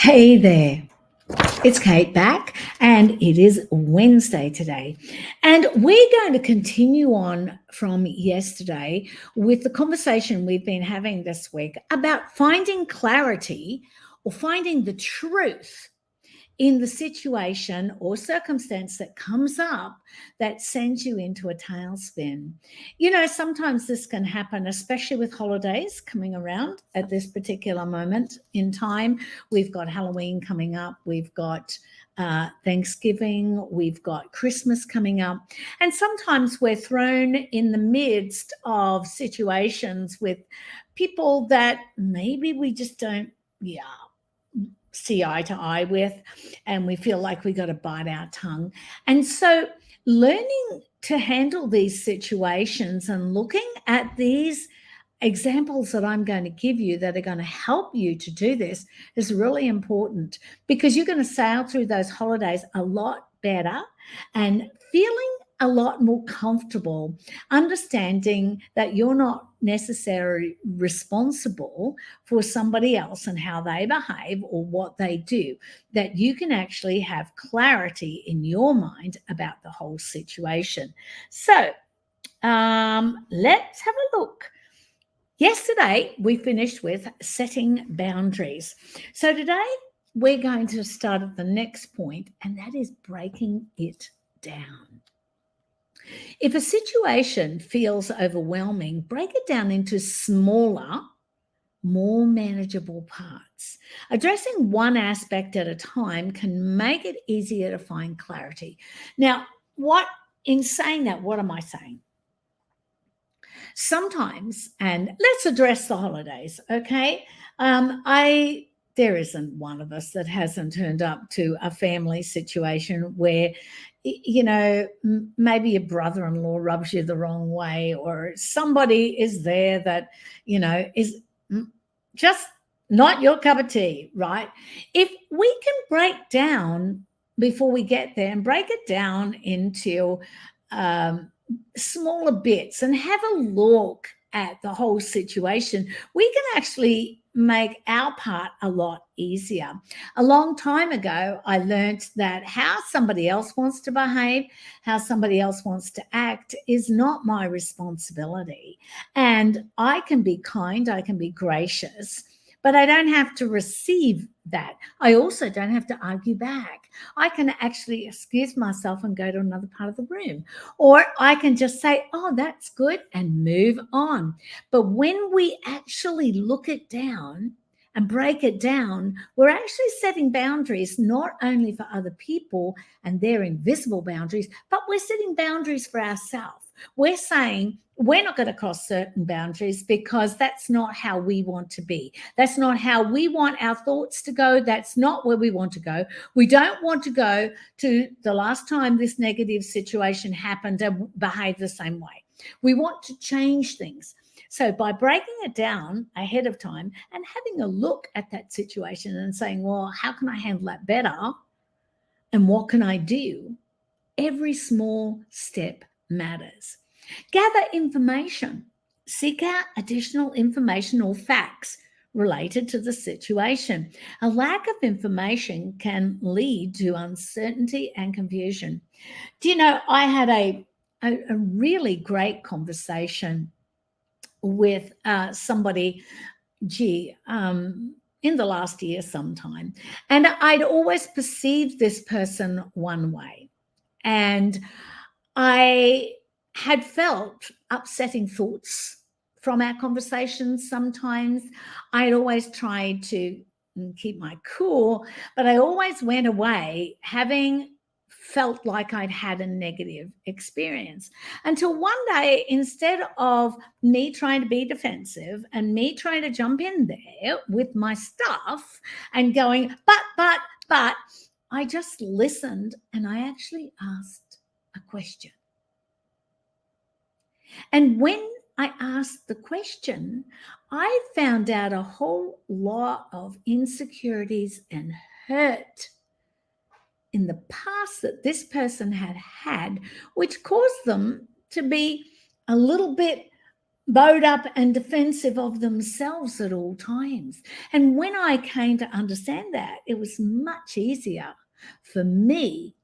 Hey there, it's Kate back, and it is Wednesday today. And we're going to continue on from yesterday with the conversation we've been having this week about finding clarity or finding the truth in the situation or circumstance that comes up that sends you into a tailspin. You know, sometimes this can happen, especially with holidays coming around at this particular moment in time. We've got Halloween coming up, we've got Thanksgiving, we've got Christmas coming up. And sometimes we're thrown in the midst of situations with people that maybe we just don't, see eye to eye with, and we feel like we got to bite our tongue. And so learning to handle these situations and looking at these examples that I'm going to give you that are going to help you to do this is really important, because you're going to sail through those holidays a lot better and feeling a lot more comfortable, understanding that you're not necessarily responsible for somebody else and how they behave or what they do, that you can actually have clarity in your mind about the whole situation. So let's have a look. Yesterday, we finished with setting boundaries. So today, we're going to start at the next point, and that is breaking it down. If a situation feels overwhelming, break it down into smaller, more manageable parts. Addressing one aspect at a time can make it easier to find clarity. Now, in saying that, what am I saying? Sometimes, and let's address the holidays, okay? There isn't one of us that hasn't turned up to a family situation where, maybe your brother-in-law rubs you the wrong way, or somebody is there that, is just not your cup of tea, right? If we can break down before we get there and break it down into smaller bits and have a look at the whole situation, we can actually make our part a lot easier. A long time ago, I learned that how somebody else wants to behave, how somebody else wants to act is not my responsibility. And I can be kind, I can be gracious, but I don't have to receive that. I also don't have to argue back. I can actually excuse myself and go to another part of the room. Or I can just say, oh, that's good, and move on. But when we actually look it down and break it down, we're actually setting boundaries not only for other people and their invisible boundaries, but we're setting boundaries for ourselves. We're saying we're not going to cross certain boundaries because that's not how we want to be. That's not how we want our thoughts to go. That's not where we want to go. We don't want to go to the last time this negative situation happened and behave the same way. We want to change things. So by breaking it down ahead of time and having a look at that situation and saying, well, how can I handle that better? And what can I do? Every small step matters. Gather information. Seek out additional information or facts related to the situation. A lack of information can lead to uncertainty and confusion. Do you know, I had a really great conversation with somebody, in the last year sometime. And I'd always perceived this person one way. And I had felt upsetting thoughts from our conversations sometimes. I'd always tried to keep my cool, but I always went away having felt like I'd had a negative experience, until one day, instead of me trying to be defensive and me trying to jump in there with my stuff and going, but, I just listened and I actually asked a question. And when I asked the question, I found out a whole lot of insecurities and hurt in the past that this person had, which caused them to be a little bit bowed up and defensive of themselves at all times. And when I came to understand that, it was much easier for me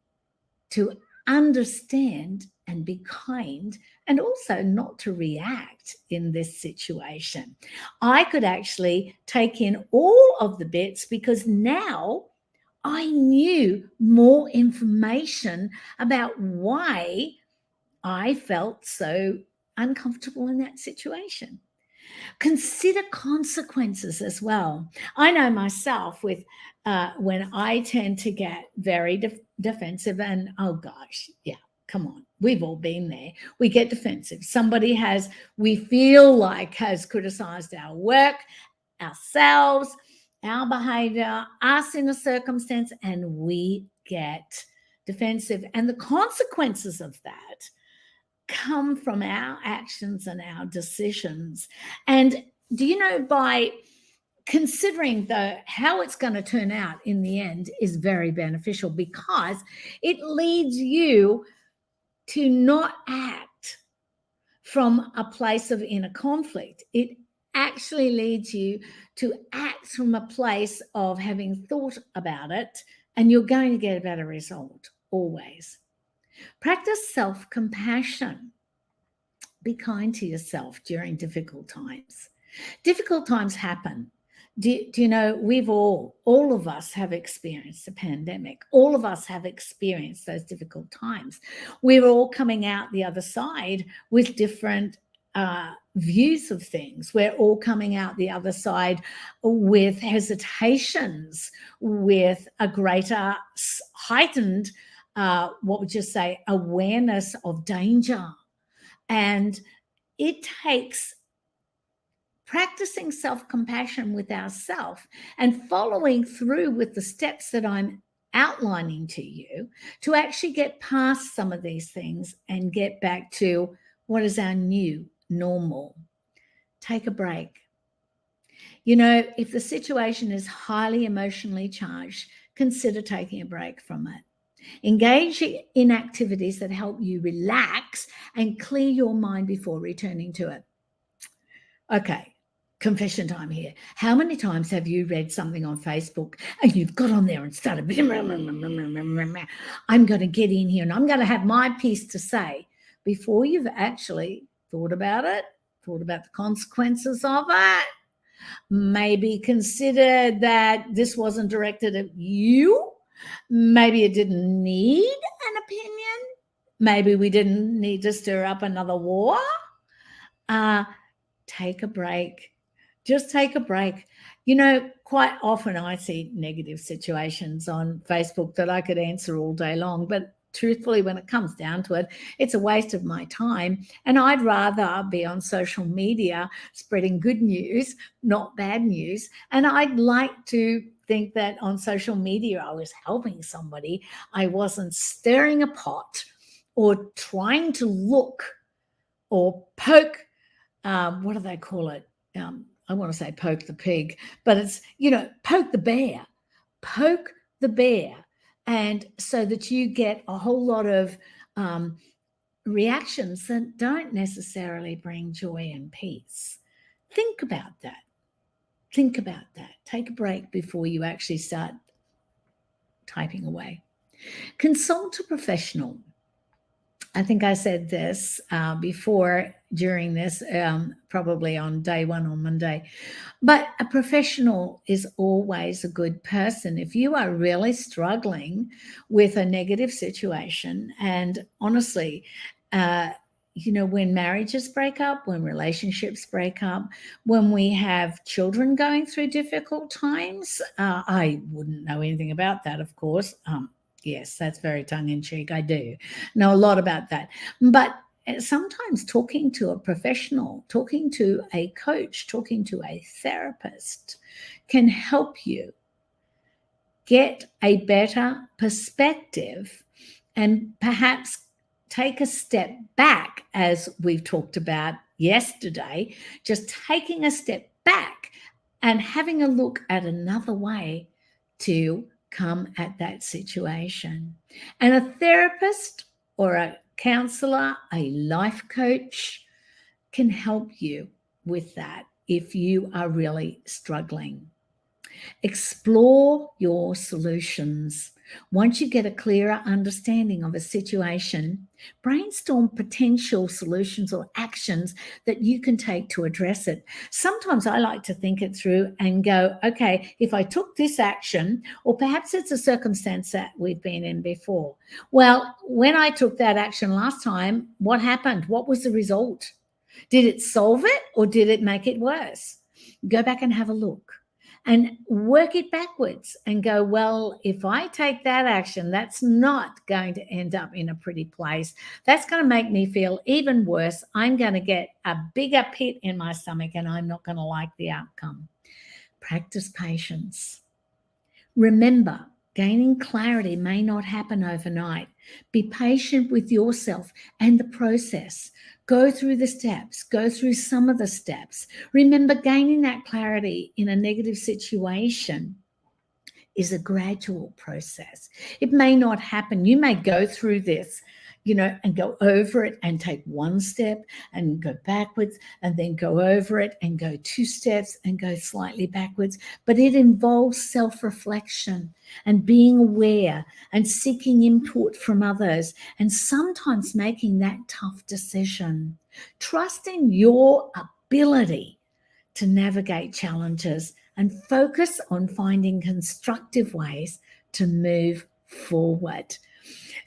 to understand and be kind, and also not to react in this situation. I could actually take in all of the bits because now I knew more information about why I felt so uncomfortable in that situation. Consider consequences as well. I know myself with when I tend to get very defensive, and oh gosh, yeah, come on, we've all been there. We get defensive. Somebody we feel like has criticized our work, ourselves, our behavior, us in a circumstance, and we get defensive. And the consequences of that come from our actions and our decisions. And do you know, by considering how it's going to turn out in the end is very beneficial, because it leads you to not act from a place of inner conflict. It actually leads you to act from a place of having thought about it, and you're going to get a better result always. Practice self-compassion. Be kind to yourself during difficult times. Difficult times happen. Do you know, all of us have experienced a pandemic. All of us have experienced those difficult times. We're all coming out the other side with different views of things. We're all coming out the other side with hesitations, with a greater heightened, what would you say, awareness of danger. And it takes practicing self-compassion with ourselves and following through with the steps that I'm outlining to you to actually get past some of these things and get back to what is our new normal. Take a break. You know, if the situation is highly emotionally charged, consider taking a break from it. Engage in activities that help you relax and clear your mind before returning to it. Okay, confession time here. How many times have you read something on Facebook and you've got on there and started, I'm going to get in here and I'm going to have my piece to say, before you've actually thought about it, thought about the consequences of it, maybe consider that this wasn't directed at you. Maybe it didn't need an opinion. Maybe we didn't need to stir up another war. Take a break. Just take a break. You know, quite often I see negative situations on Facebook that I could answer all day long, but truthfully, when it comes down to it, it's a waste of my time. And I'd rather be on social media spreading good news, not bad news. And I'd like to think that on social media I was helping somebody. I wasn't stirring a pot or trying to look or poke, what do they call it? I want to say poke the pig, but it's, poke the bear. Poke the bear. And so that you get a whole lot of reactions that don't necessarily bring joy and peace. Think about that. Think about that. Take a break before you actually start typing away. Consult a professional. I think I said this before during this, probably on day one on Monday, but a professional is always a good person. If you are really struggling with a negative situation, and honestly, when marriages break up, when relationships break up, when we have children going through difficult times, I wouldn't know anything about that, of course. Yes, that's very tongue-in-cheek. I do know a lot about that. But sometimes talking to a professional, talking to a coach, talking to a therapist can help you get a better perspective and perhaps take a step back, as we've talked about yesterday, just taking a step back and having a look at another way to come at that situation. And a therapist or a counselor, a life coach, can help you with that if you are really struggling. Explore your solutions. Once you get a clearer understanding of a situation, brainstorm potential solutions or actions that you can take to address it. Sometimes I like to think it through and go, okay, if I took this action, or perhaps it's a circumstance that we've been in before. Well, when I took that action last time, what happened? What was the result? Did it solve it or did it make it worse? Go back and have a look and work it backwards and go, well, if I take that action, that's not going to end up in a pretty place. That's going to make me feel even worse. I'm going to get a bigger pit in my stomach and I'm not going to like the outcome. Practice patience. Remember, gaining clarity may not happen overnight. Be patient with yourself and the process. Go through the steps, go through some of the steps. Remember, gaining that clarity in a negative situation is a gradual process. It may not happen. You may go through this, and go over it and take one step and go backwards and then go over it and go 2 steps and go slightly backwards. But it involves self-reflection and being aware and seeking input from others and sometimes making that tough decision. Trust in your ability to navigate challenges and focus on finding constructive ways to move forward.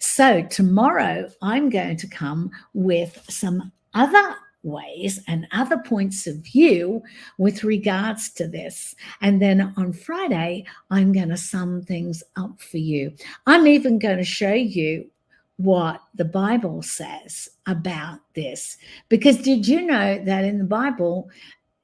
So tomorrow I'm going to come with some other ways and other points of view with regards to this. And then on Friday, I'm going to sum things up for you. I'm even going to show you what the Bible says about this. Because did you know that in the Bible,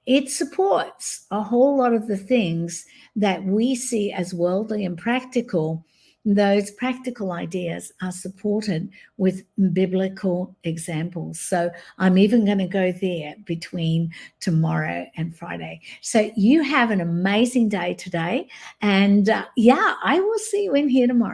it supports a whole lot of the things that we see as worldly and practical? Those practical ideas are supported with biblical examples. So I'm even going to go there between tomorrow and Friday. So you have an amazing day today. And I will see you in here tomorrow.